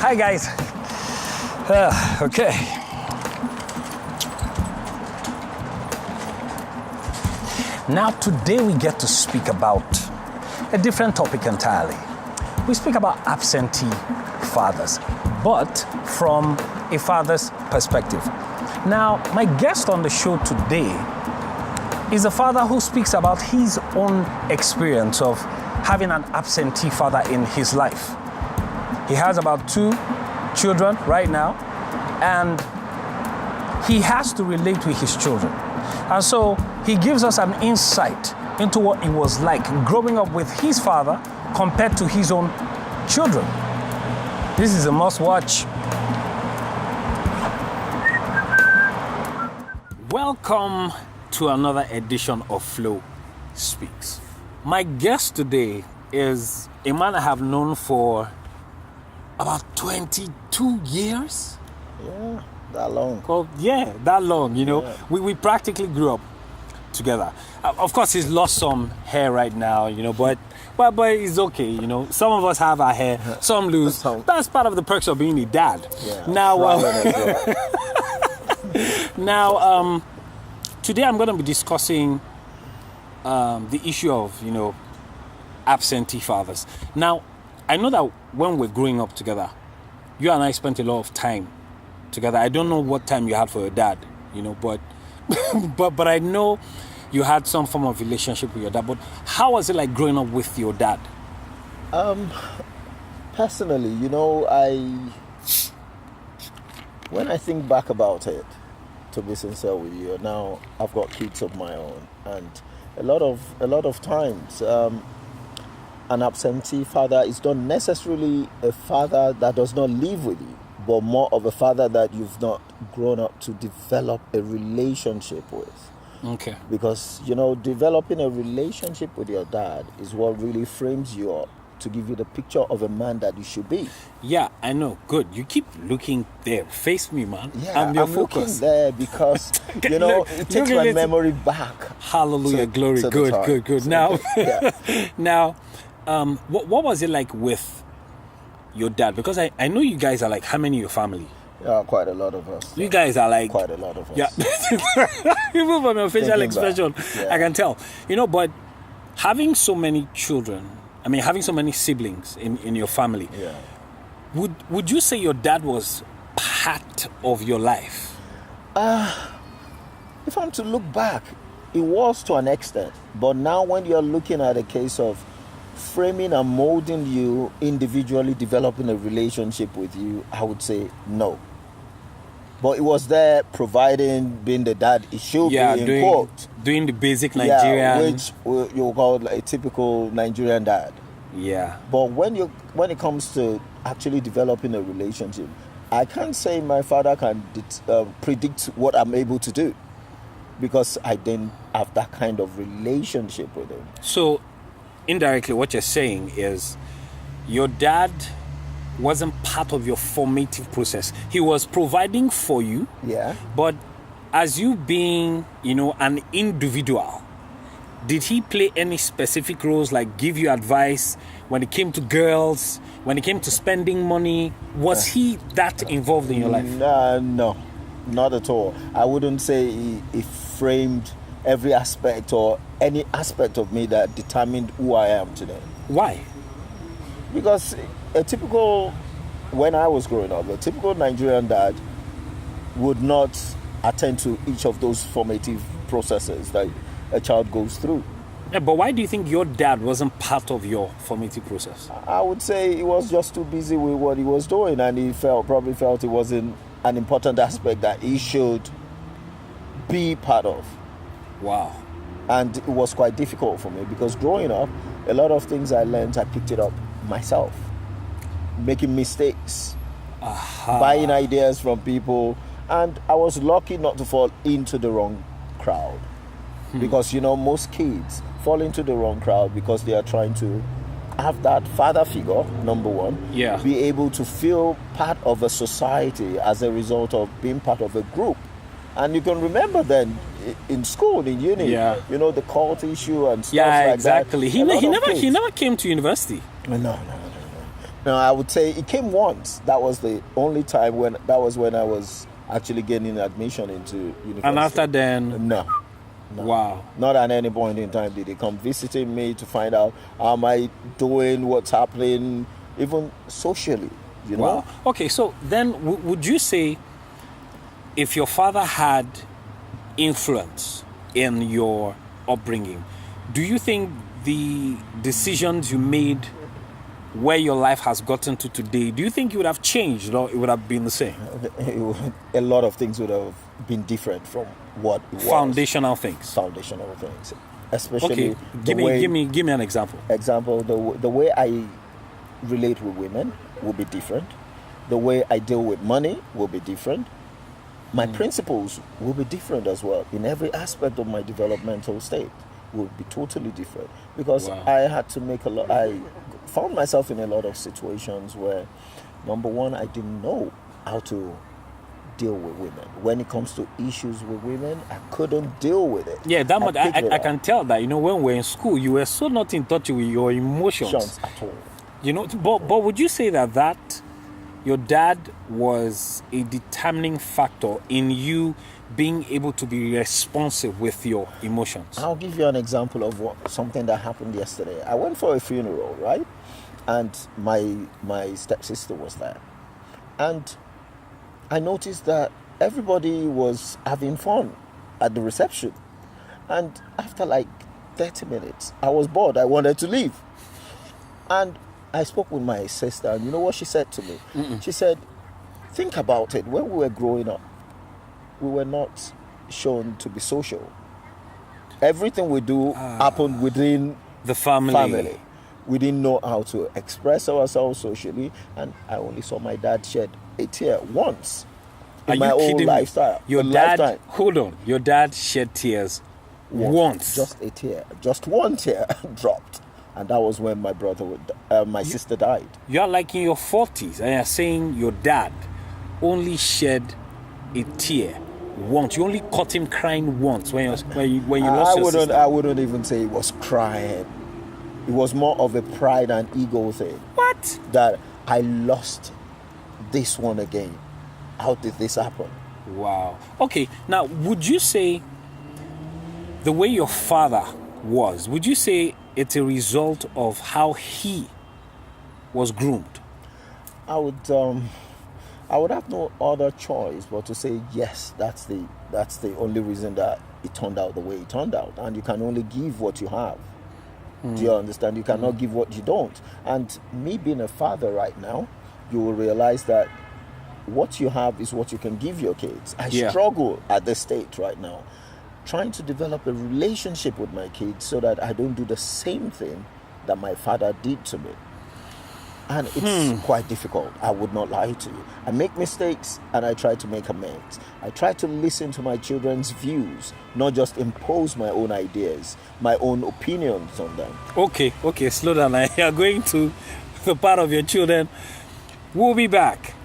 Hi guys. Okay. Now today we get to speak about a different topic entirely. We speak about absentee fathers, but from a father's perspective. Now, my guest on the show today is a father who speaks about his own experience of having an absentee father in his life. He has about 2 children right now, and he has to relate with his children. And so he gives us an insight into what it was like growing up with his father compared to his own children. This is a must-watch. Welcome to another edition of Flow Speaks. My guest today is a man I have known for about 22 years. Yeah, that long. Well, yeah, that long, you know. Yeah. We practically grew up together. Of course, he's lost some hair right now, you know, but it's okay, you know. Some of us have our hair, some lose. That's part of the perks of being a dad. Yeah, now, today I'm going to be discussing the issue of, you know, absentee fathers. Now, I know that when we're growing up together, you and I spent a lot of time together. I don't know what time you had for your dad, you know, but but I know you had some form of relationship with your dad. But how was it like growing up with your dad? Personally, you know, when I think back about it, to be sincere with you, now I've got kids of my own, and a lot of times, an absentee father is not necessarily a father that does not live with you, but more of a father that you've not grown up to develop a relationship with. Okay. Because, you know, developing a relationship with your dad is what really frames you up to give you the picture of a man that you should be. Yeah, I know. Good. You keep looking there. Face me, man. Yeah, I'm your I'm focus. looking there because, you know, it takes my memory back. Hallelujah, glory. Good. So, now, yeah. Now, what was it like with your dad? Because I know you guys are like, how many in your family? Yeah, quite a lot of us. You guys are like... Quite a lot of us. Yeah. Even from your facial expression, yeah. I can tell. You know, but having so many children, I mean, having so many siblings in your family, yeah. Would you say your dad was part of your life? If I'm to look back, it was to an extent. But now when you're looking at a case of framing and molding you individually, developing a relationship with you, I would say no. But it was there providing, being the dad it should be, in quote. Doing the basic Nigerian... Yeah, which you call a typical Nigerian dad. Yeah. But when it comes to actually developing a relationship, I can't say my father can predict what I'm able to do, because I didn't have that kind of relationship with him. So, indirectly, what you're saying is your dad wasn't part of your formative process. He was providing for you. Yeah. But as you being, you know, an individual, did he play any specific roles, like give you advice when it came to girls, when it came to spending money? Was he that involved in your life? No, not at all. I wouldn't say he framed every aspect or any aspect of me that determined who I am today. Why? Because when I was growing up, a typical Nigerian dad would not attend to each of those formative processes that a child goes through. Yeah, but why do you think your dad wasn't part of your formative process? I would say he was just too busy with what he was doing, and he probably felt it wasn't an important aspect that he should be part of. Wow. And it was quite difficult for me, because growing up, a lot of things I learned, I picked it up myself. Making mistakes, buying ideas from people, and I was lucky not to fall into the wrong crowd. Because, you know, most kids fall into the wrong crowd because they are trying to have that father figure, number one. Yeah. Be able to feel part of a society as a result of being part of a group. And you can remember then in school, in uni, you know, the cult issue and stuff like exactly. that. He never came to university. No. No, I would say it came once. That was the only time when I was actually getting admission into university. And after then? No. Wow. Not at any point in time did they come visiting me to find out how am I doing, what's happening, even socially, you know? Wow. Okay, so then would you say if your father had influence in your upbringing, do you think the decisions you made where your life has gotten to today, do you think it would have changed or it would have been the same? A lot of things would have been different from what it was. Foundational things. Foundational things. Especially okay, give me an example. The way I relate with women will be different. The way I deal with money will be different. My principles will be different as well. In every aspect of my developmental state will be totally different. Because I had to I found myself in a lot of situations where, number one, I didn't know how to deal with women. When it comes to issues with women, I couldn't deal with it. Yeah, that much I can tell that. You know, when we're in school, you were so not in touch with your emotions at all. You know, but would you say that your dad was a determining factor in you being able to be responsive with your emotions? I'll give you an example of something that happened yesterday. I went for a funeral, right? And my stepsister was there. And I noticed that everybody was having fun at the reception. And after like 30 minutes, I was bored. I wanted to leave. And I spoke with my sister, and you know what she said to me? She said, think about it. When we were growing up, we were not shown to be social. Everything we do happened within the family. We didn't know how to express ourselves socially, and I only saw my dad shed a tear once in my whole lifestyle. Your dad, hold on, your dad shed tears once? Just a tear. Just one tear dropped. And that was when my sister died. You're like in your 40s, and you're saying your dad only shed a tear once. You only caught him crying once when you lost your sister. I wouldn't even say it was crying. It was more of a pride and ego thing. What? That I lost this one again. How did this happen? Wow. Okay, now would you say the way your father was, would you say it's a result of how he was groomed? I would have no other choice but to say yes. That's the only reason that it turned out the way it turned out. And you can only give what you have. Do you understand? You cannot give what you don't. And me being a father right now, you will realize that what you have is what you can give your kids. I struggle at this stage right now, trying to develop a relationship with my kids so that I don't do the same thing that my father did to me. And it's quite difficult. I would not lie to you. I make mistakes and I try to make amends. I try to listen to my children's views, not just impose my own ideas, my own opinions on them. Okay, slow down. You are going to the part of your children. We'll be back.